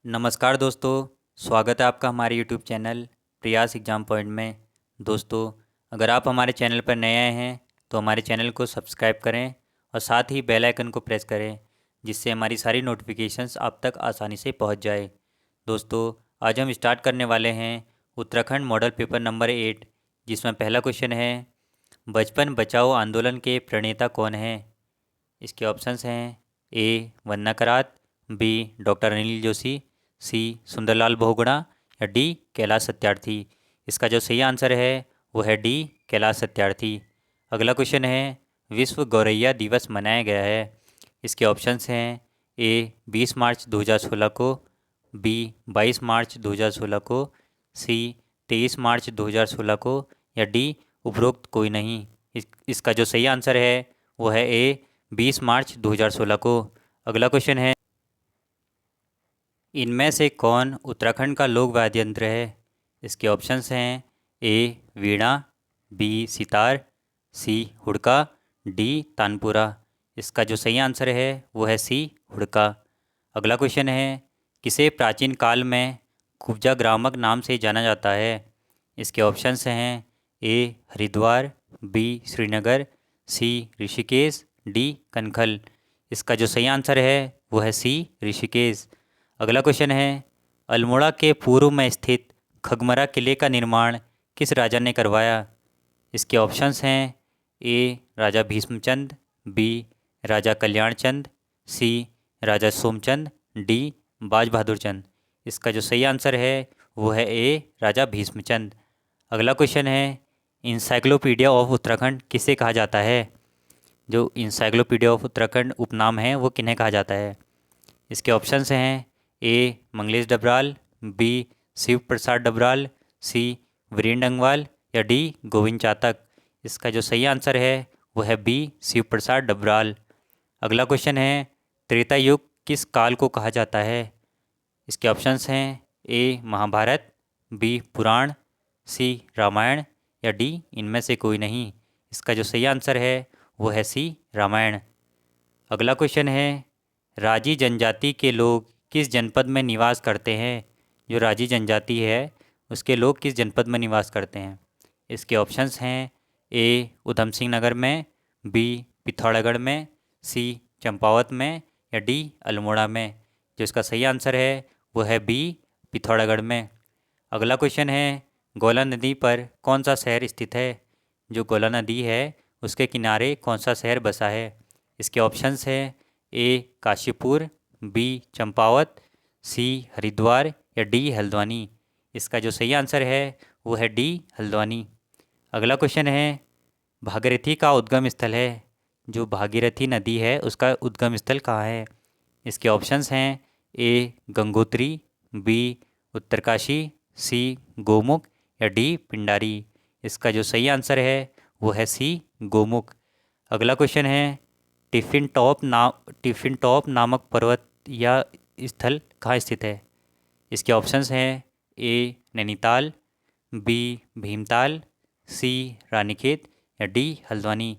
नमस्कार दोस्तों। स्वागत है आपका हमारे यूट्यूब चैनल प्रयास एग्ज़ाम पॉइंट में। दोस्तों, अगर आप हमारे चैनल पर नए आए हैं तो हमारे चैनल को सब्सक्राइब करें और साथ ही बेल आइकन को प्रेस करें, जिससे हमारी सारी नोटिफिकेशंस आप तक आसानी से पहुंच जाए। दोस्तों, आज हम स्टार्ट करने वाले हैं उत्तराखंड मॉडल पेपर नंबर 8, जिसमें पहला क्वेश्चन है, बचपन बचाओ आंदोलन के प्रणेता कौन हैं। इसके ऑप्शंस हैं ए वन्ना करात, बी डॉक्टर अनिल जोशी, सी सुंदरलाल बहुगुणा या डी कैलाश सत्यार्थी। इसका जो सही आंसर है वो है डी कैलाश सत्यार्थी। अगला क्वेश्चन है, विश्व गौरैया दिवस मनाया गया है। इसके ऑप्शंस हैं ए 20 मार्च 2016 को, बी 22 मार्च 2016 को, सी 23 मार्च 2016 को या डी उपरोक्त कोई नहीं। इसका जो सही आंसर है वो है ए 20 मार्च 2016 को। अगला क्वेश्चन है, इनमें से कौन उत्तराखंड का लोक वाद्य यंत्र है। इसके ऑप्शंस हैं ए वीणा, बी सितार, सी हुड़का, डी तानपुरा। इसका जो सही आंसर है वो है सी हुड़का। अगला क्वेश्चन है, किसे प्राचीन काल में कुब्जा ग्रामक नाम से जाना जाता है। इसके ऑप्शंस हैं ए हरिद्वार, बी श्रीनगर, सी ऋषिकेश, डी कनखल। इसका जो सही आंसर है वो है सी ऋषिकेश। अगला क्वेश्चन है, अल्मोड़ा के पूर्व में स्थित खगमरा किले का निर्माण किस राजा ने करवाया। इसके ऑप्शंस हैं ए राजा भीष्मचंद, बी राजा कल्याणचंद, सी राजा सोमचंद, डी बाज बहादुर चंद। इसका जो सही आंसर है वो है ए राजा भीष्मचंद। अगला क्वेश्चन है, इंसाइक्लोपीडिया ऑफ उत्तराखंड किसे कहा जाता है। जो इंसाइक्लोपीडिया ऑफ उत्तराखंड उपनाम है वो किन्हें कहा जाता है। इसके ऑप्शंस हैं ए मंगलेश डबराल, बी शिव प्रसाद डबराल, सी वीरेंद्र अंगवाल या डी गोविंद चातक। इसका जो सही आंसर है वो है बी शिव प्रसाद डबराल। अगला क्वेश्चन है, त्रेता युग किस काल को कहा जाता है। इसके ऑप्शंस हैं ए महाभारत, बी पुराण, सी रामायण या डी इनमें से कोई नहीं। इसका जो सही आंसर है वो है सी रामायण। अगला क्वेश्चन है, राजी जनजाति के लोग किस जनपद में निवास करते हैं। जो राजी जनजाति है उसके लोग किस जनपद में निवास करते हैं। इसके ऑप्शंस हैं ए उधम सिंह नगर में, बी पिथौरागढ़ में, सी चंपावत में या डी अल्मोड़ा में। जो इसका सही आंसर है वो है बी पिथौरागढ़ में। अगला क्वेश्चन है, गोला नदी पर कौन सा शहर स्थित है। जो गोला नदी है उसके किनारे कौन सा शहर बसा है। इसके ऑप्शंस हैं ए काशीपुर, बी चंपावत, सी हरिद्वार या डी हल्द्वानी। इसका जो सही आंसर है वो है डी हल्द्वानी। अगला क्वेश्चन है, भागीरथी का उद्गम स्थल है। जो भागीरथी नदी है उसका उद्गम स्थल कहाँ है। इसके ऑप्शंस हैं ए गंगोत्री, बी उत्तरकाशी, सी गोमुख या डी पिंडारी। इसका जो सही आंसर है वो है सी गोमुख। अगला क्वेश्चन है, टिफिन टॉप नामक पर्वत या स्थल कहाँ स्थित है। इसके ऑप्शंस हैं ए नैनीताल, बी भीमताल, सी रानीखेत या डी हल्द्वानी।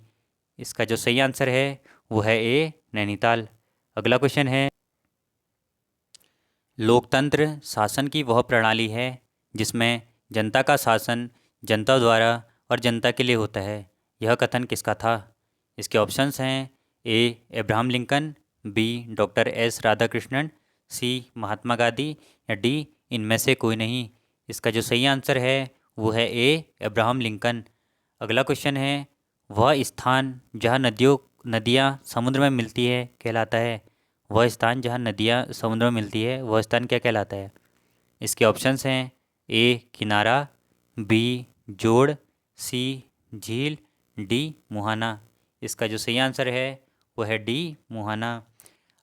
इसका जो सही आंसर है वो है ए नैनीताल। अगला क्वेश्चन है, लोकतंत्र शासन की वह प्रणाली है जिसमें जनता का शासन जनता द्वारा और जनता के लिए होता है। यह कथन किसका था। इसके ऑप्शंस हैं A Abraham Lincoln, B doctor S Radhakrishnan, C Mahatma Gandhi या डी इनमें से कोई नहीं। इसका जो सही आंसर है वो है ए अब्राहम लिंकन। अगला क्वेश्चन है, वह स्थान जहाँ नदियाँ समुद्र में मिलती है कहलाता है। वह स्थान जहाँ नदियाँ समुद्र में मिलती है वह स्थान क्या कहलाता है। इसके ऑप्शंस हैं ए किनारा, बी जोड़, सी झील, डी मुहाना। इसका जो सही आंसर है वो है डी मुहाना।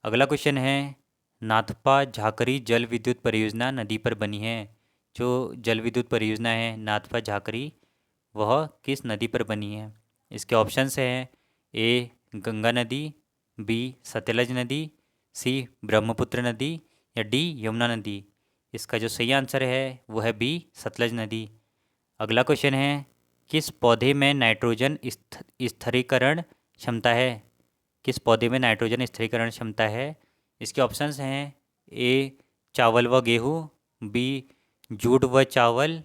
अगला क्वेश्चन है, नाथपा झाकरी जल विद्युत परियोजना नदी पर बनी है। जो जल विद्युत परियोजना है नाथपा झाकरी वह किस नदी पर बनी है। इसके ऑप्शंस हैं ए गंगा नदी, बी सतलज नदी, सी ब्रह्मपुत्र नदी या डी यमुना नदी। इसका जो सही आंसर है वो है बी सतलज नदी। अगला क्वेश्चन है, किस पौधे में नाइट्रोजन स्थिरीकरण क्षमता है। किस पौधे में नाइट्रोजन स्थिरीकरण क्षमता है। इसके ऑप्शंस हैं ए चावल व गेहूँ, बी जूट व चावल,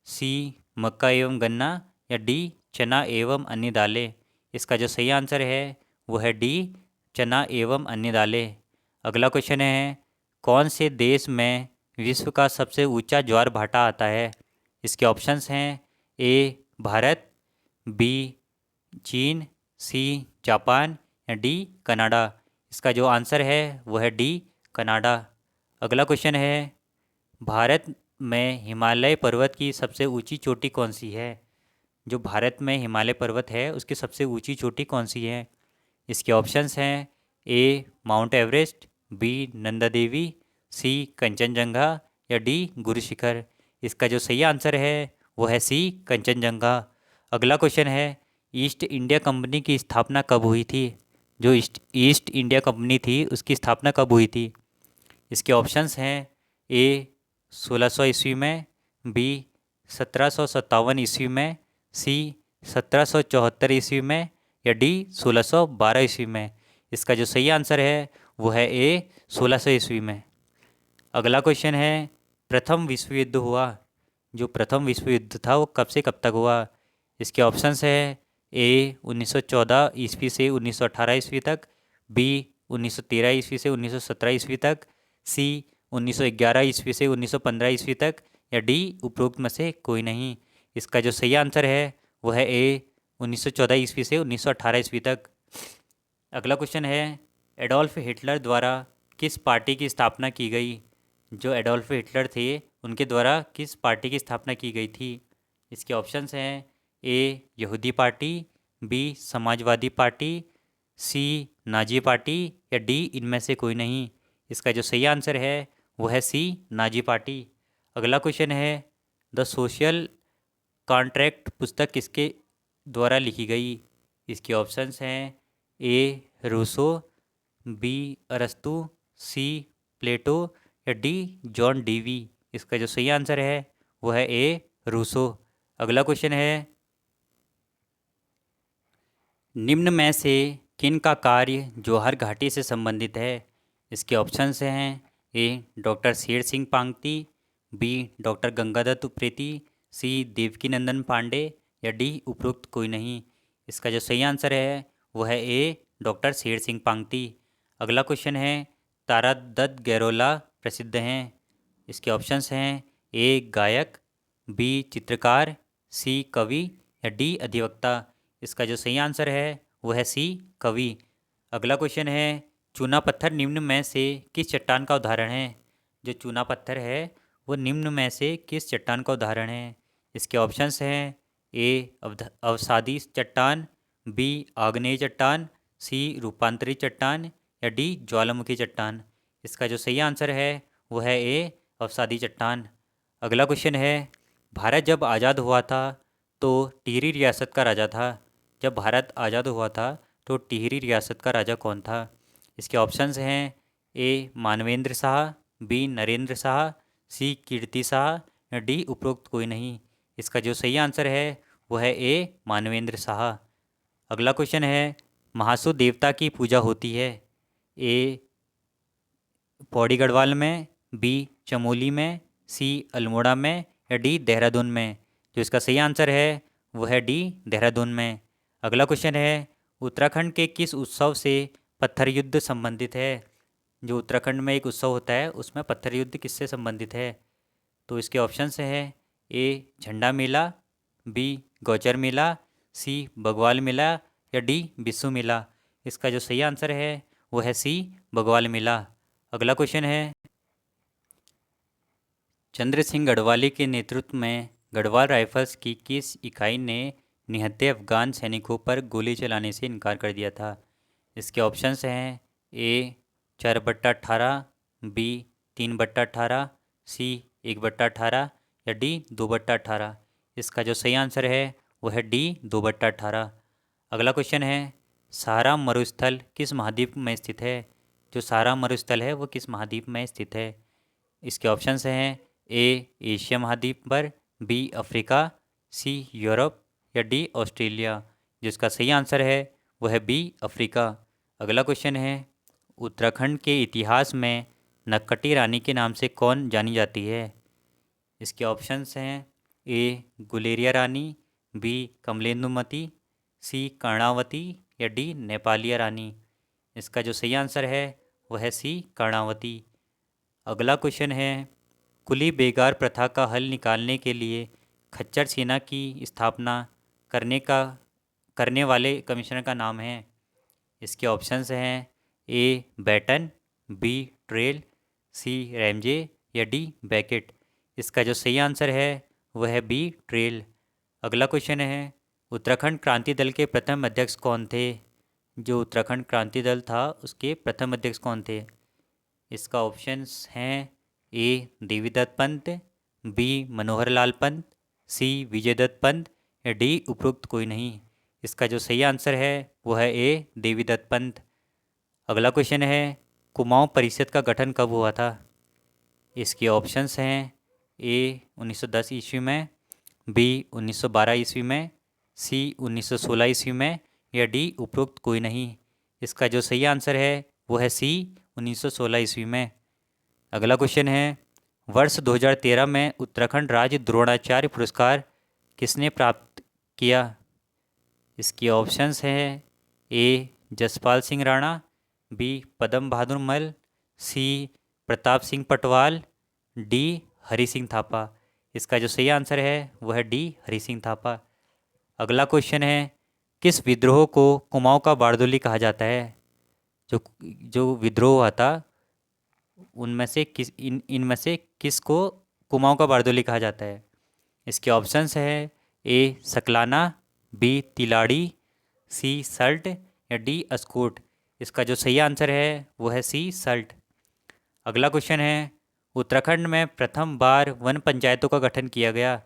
सी मक्का एवं गन्ना, या डी चना एवं अन्य दालें। इसका जो सही आंसर है वो है डी चना एवं अन्य दालें। अगला क्वेश्चन है, कौन से देश में विश्व का सबसे ऊंचा ज्वार भाटा आता है? इसके ऑप्शंस हैं ए भारत, बी चीन, सी जापान, या डी कनाडा। इसका जो आंसर है वो है डी कनाडा। अगला क्वेश्चन है, भारत में हिमालय पर्वत की सबसे ऊंची चोटी कौन सी है? जो भारत में हिमालय पर्वत है उसकी सबसे ऊंची चोटी कौन सी है? इसके ऑप्शंस हैं ए mount Everest, B Nanda Devi, सी कंचनजंगा, या डी गुरु शिखर। इसका जो सही आंसर है वो है सी कंचनजंगा। अगला क्वेश्चन है, ईस्ट इंडिया कंपनी की स्थापना कब हुई थी? जो ईस्ट इंडिया कंपनी थी उसकी स्थापना कब हुई थी? इसके ऑप्शंस हैं ए 1600 ईस्वी में, बी 1757 ईस्वी में, सी 1774 ईस्वी में, या डी 1612 ईस्वी में। इसका जो सही आंसर है वो है ए 1600 ईस्वी में। अगला क्वेश्चन है, प्रथम विश्व युद्ध हुआ, जो प्रथम विश्व युद्ध था वो कब से कब तक हुआ? इसके ऑप्शंस है ए 1914 ईस्वी से 1918 ईस्वी तक, बी 1913 ईस्वी से 1917 ईस्वी तक, सी 1911 ईस्वी से 1915 ईस्वी तक, या डी उपरोक्त में से कोई नहीं। इसका जो सही आंसर है वो है ए 1914 ईस्वी से 1918 ईस्वी तक। अगला क्वेश्चन है, एडोल्फ हिटलर द्वारा किस पार्टी की स्थापना की गई? जो एडोल्फ हिटलर थे उनके द्वारा किस पार्टी की स्थापना की गई थी? इसके ऑप्शंस हैं ए यहूदी पार्टी, बी समाजवादी पार्टी, सी नाजी पार्टी, या डी इनमें से कोई नहीं। इसका जो सही आंसर है वो है सी नाजी पार्टी। अगला क्वेश्चन है, द सोशल कॉन्ट्रैक्ट पुस्तक किसके द्वारा लिखी गई? इसके ऑप्शंस हैं ए रूसो, बी अरस्तु, सी प्लेटो, या डी जॉन डीवी। इसका जो सही आंसर है वो है ए रूसो। अगला क्वेश्चन है, निम्न में से किन का कार्य जौहर घाटी से संबंधित है? इसके ऑप्शंस हैं ए doctor Sher Singh Pangti, B doctor Gangadatt Upreti, सी देवकीनंदन पांडे, या डी उपरोक्त कोई नहीं। इसका जो सही आंसर है वो है ए डॉक्टर शेर सिंह पांगती। अगला क्वेश्चन है, तारादत्त गैरोला प्रसिद्ध हैं। इसके ऑप्शंस हैं ए गायक, बी चित्रकार, सी कवि, या डी अधिवक्ता। इसका जो सही आंसर है वो है सी कवि। अगला क्वेश्चन है, चूना पत्थर निम्न में से किस चट्टान का उदाहरण है? जो चूना पत्थर है वो निम्न में से किस चट्टान का उदाहरण है? इसके ऑप्शंस हैं ए अवसादी चट्टान, बी आग्नेय चट्टान, सी रूपांतरित चट्टान, या डी ज्वालामुखी चट्टान। इसका जो सही आंसर है वो है ए अवसादी चट्टान। अगला क्वेश्चन है, भारत जब आज़ाद हुआ था तो टिहरी रियासत का राजा था। जब भारत आज़ाद हुआ था तो टिहरी रियासत का राजा कौन था? इसके ऑप्शंस हैं ए मानवेंद्र शाह, बी नरेंद्र शाह, सी कीर्ति शाह, या डी उपरोक्त कोई नहीं। इसका जो सही आंसर है वो है ए मानवेंद्र शाह। अगला क्वेश्चन है, महासू देवता की पूजा होती है ए पौड़ी गढ़वाल में, बी चमोली में, सी अल्मोड़ा में, या डी देहरादून में। जो इसका सही आंसर है वो है डी देहरादून में। अगला क्वेश्चन है, उत्तराखंड के किस उत्सव से पत्थर युद्ध संबंधित है? जो उत्तराखंड में एक उत्सव होता है उसमें पत्थर युद्ध किससे संबंधित है? तो इसके ऑप्शंस हैं ए झंडा मेला, बी गौचर मेला, सी बग्वाल मेला, या डी बिस्सू मेला। इसका जो सही आंसर है वो है सी बग्वाल मेला। अगला क्वेश्चन है, चंद्र सिंह गढ़वाली के नेतृत्व में गढ़वाल राइफल्स की किस इकाई ने निहत्थे अफगान सैनिकों पर गोली चलाने से इनकार कर दिया था? इसके ऑप्शंस हैं ए 4/18, बी 3/18, सी 1/18, या डी 2/18। इसका जो सही आंसर है वो है डी 2/18। अगला क्वेश्चन है, सहारा मरुस्थल किस महाद्वीप में स्थित है? जो सहारा मरुस्थल है वो किस महाद्वीप में स्थित है? इसके ऑप्शंस हैं ए एशिया महाद्वीप पर, बी अफ्रीका, सी यूरोप, या डी ऑस्ट्रेलिया। जिसका सही आंसर है वो है बी अफ्रीका। अगला क्वेश्चन है, उत्तराखंड के इतिहास में नक्कटी रानी के नाम से कौन जानी जाती है? इसके ऑप्शंस हैं ए गुलेरिया रानी, बी कमलेंदुमती, सी कर्णावती या डी नेपालिया रानी। इसका जो सही आंसर है वह है सी कर्णावती। अगला क्वेश्चन है, कुली बेगार प्रथा का हल निकालने के लिए खच्चर सेना की स्थापना करने वाले कमिश्नर का नाम है। इसके ऑप्शंस हैं ए बैटन, बी ट्रेल, सी रैमजे या डी बैकेट। इसका जो सही आंसर है वह है बी ट्रेल। अगला क्वेश्चन है, उत्तराखंड क्रांति दल के प्रथम अध्यक्ष कौन थे? जो उत्तराखंड क्रांति दल था उसके प्रथम अध्यक्ष कौन थे? इसका ऑप्शंस हैं ए देवीदत्त पंत, बी मनोहर लाल पंत, सी विजयदत्त पंत या डी उपरोक्त कोई नहीं। इसका जो सही आंसर है वो है ए देवीदत्त पंत। अगला क्वेश्चन है, कुमाऊं परिषद का गठन कब हुआ था? इसके ऑप्शंस हैं ए 1910 ईस्वी में, बी 1912 ईस्वी में, सी 1916 ईस्वी में या डी उपरोक्त कोई नहीं। इसका जो सही आंसर है वो है सी 1916 ईस्वी में। अगला क्वेश्चन है, वर्ष 2013 में उत्तराखंड राज्य द्रोणाचार्य पुरस्कार किसने प्राप्त किया? इसके ऑप्शंस हैं ए जसपाल सिंह राणा, बी पदम बहादुर मल, सी प्रताप सिंह पटवाल, डी हरि सिंह थापा। इसका जो सही आंसर है वह है डी हरि सिंह थापा। अगला क्वेश्चन है, किस विद्रोह को कुमाऊं का बारदोली कहा जाता है? जो जो विद्रोह हुआ था उनमें से इनमें से किसको कुमाऊं का बारदोली कहा जाता है? इसके ऑप्शंस है ए सकलाना, बी तिलाड़ी, सी सल्ट या डी अस्कोट। इसका जो सही आंसर है वो है सी सल्ट। अगला क्वेश्चन है, उत्तराखंड में प्रथम बार वन पंचायतों का गठन किया गया।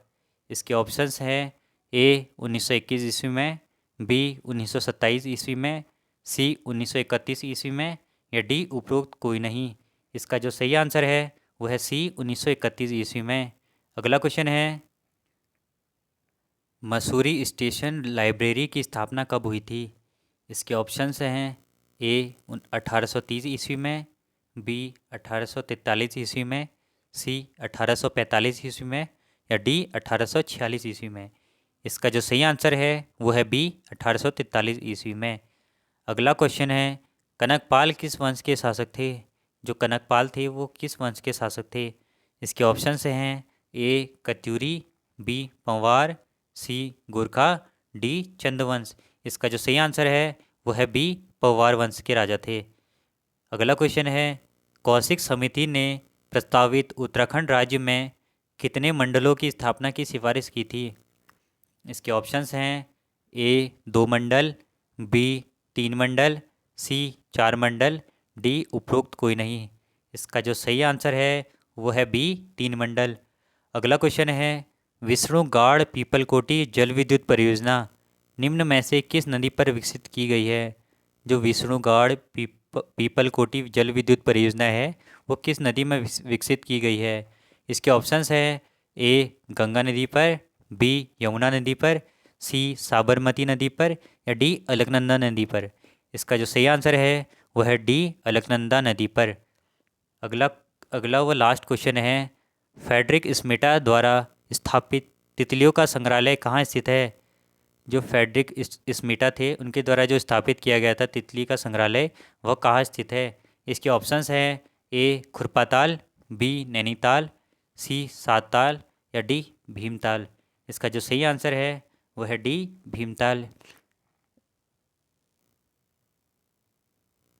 इसके ऑप्शंस हैं ए 1921 ईस्वी में, बी 1927 ईस्वी में, सी 1931 ईस्वी में या डी उपरोक्त कोई नहीं। इसका जो सही आंसर है वो है सी 1931 ईस्वी में। अगला क्वेश्चन है, मसूरी स्टेशन लाइब्रेरी की स्थापना कब हुई थी? इसके ऑप्शंस हैं ए 1830 ईस्वी में, बी 1843 ईस्वी में, सी 1845 ईस्वी में या डी 1846 ईस्वी में। इसका जो सही आंसर है वो है बी 1843 ईस्वी में। अगला क्वेश्चन है, कनकपाल किस वंश के शासक थे? जो कनकपाल थे वो किस वंश के शासक थे? इसके ऑप्शंस हैं ए कत्यूरी, बी पंवार, सी गोरखा, डी चंदवंश। इसका जो सही आंसर है वो है बी पवार वंश के राजा थे। अगला क्वेश्चन है, कौशिक समिति ने प्रस्तावित उत्तराखंड राज्य में कितने मंडलों की स्थापना की सिफारिश की थी? इसके ऑप्शंस हैं ए 2 मंडल, बी 3 मंडल, सी 4 मंडल, डी उपरोक्त कोई नहीं। इसका जो सही आंसर है वो है बी 3 मंडल। अगला क्वेश्चन है, विष्णुगाड़ पीपलकोटी जल विद्युत परियोजना निम्न में से किस नदी पर विकसित की गई है? जो विष्णुगाड़ पीपलकोटी जल विद्युत परियोजना है वो किस नदी में विकसित की गई है? इसके ऑप्शंस है ए गंगा नदी पर, बी यमुना नदी पर, सी साबरमती नदी पर या डी अलकनंदा नदी पर। इसका जो सही आंसर है वह है डी अलकनंदा नदी पर। अगला अगला व लास्ट क्वेश्चन है, फ्रेडरिक स्मिटा द्वारा स्थापित तितलियों का संग्रहालय कहाँ स्थित है? जो फ्रेडरिक स्मिटा थे उनके द्वारा जो स्थापित किया गया था तितली का संग्रहालय वह कहाँ स्थित है? इसके ऑप्शंस हैं ए खुरपाताल, बी नैनीताल, सी सातताल या डी भीमताल। इसका जो सही आंसर है वह है डी भीमताल।